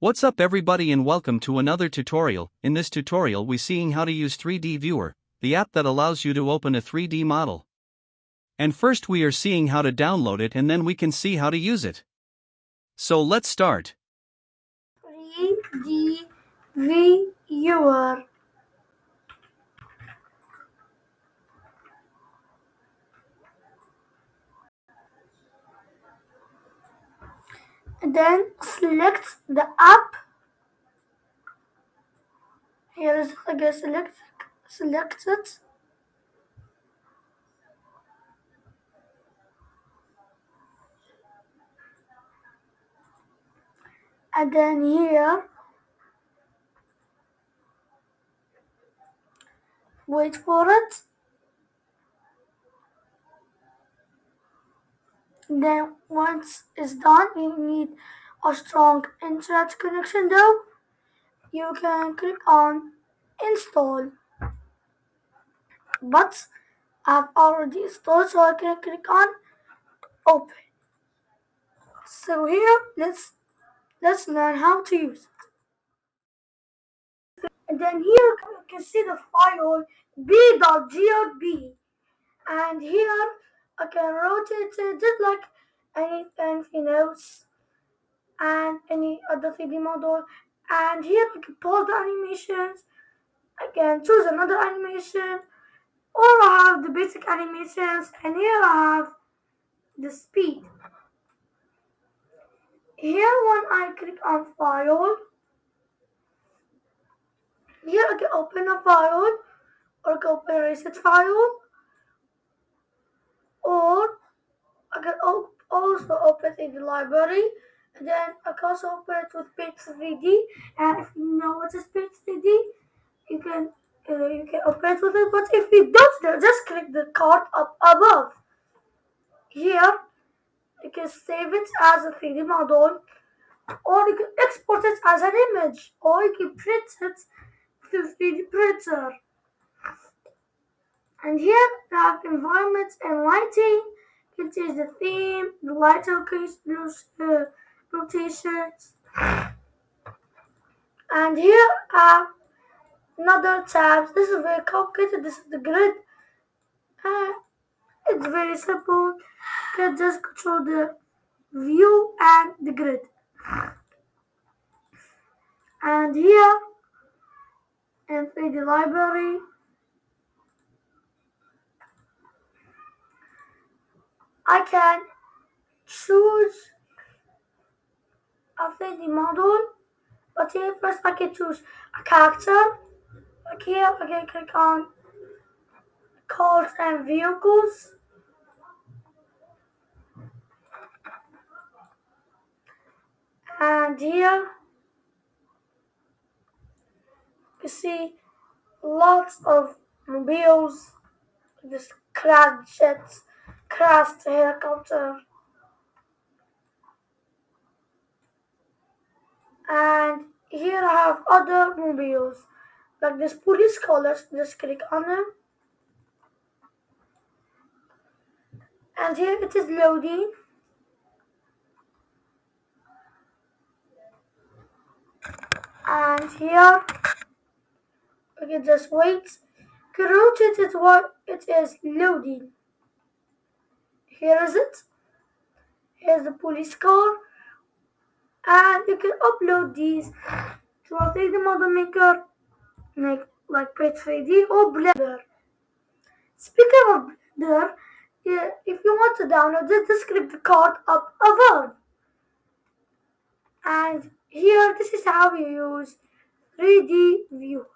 What's up everybody and welcome to another tutorial. In this tutorial we seeing how to use 3D Viewer, the app that allows you to open a 3D model. And first we are seeing how to download it and then we can see how to use it. So let's start. 3D Viewer. Then select the app. Here is again select it. And then here wait for it. Then once it's done, you need a strong internet connection though. You can click on install. But I've already installed, so I can click on open. So here let's learn how to use it. And then here you can see the file b.gov, and here I can rotate it just like anything else and any other 3D model. And here I can pause the animations. I can choose another animation, or I have the basic animations, and here I have the speed. Here when I click on file, here I can open a file, or I can open a reset file, or I can also open in the library, and then I can also open it with Paint 3D. And if you know what is Paint 3D, you can open it with it. But if you don't know, just click the card up above. Here you can save it as a 3D model, or you can export it as an image, or you can print it through 3D printer. And here we have environments and lighting. You can change the theme, the light rotations. And here are another tabs. This is very complicated. This is the grid. It's very simple. You can just control the view and the grid. And here in 3D library, I can choose a 3D model, but here first I can choose a character. Like here I can click on cars and vehicles. And here you see lots of mobiles, this crashed jets, crashed helicopter, and here I have other mobiles like this police car. Let's just click on them, and here it is loading. And here we can just wait. You can rotate it while it is loading. Here is it. Here's the police car, and you can upload these to a 3D model maker like Paint 3D or Blender. Speaking of Blender, if you want to download it, just click the card up above. And here, this is how you use 3D Viewer.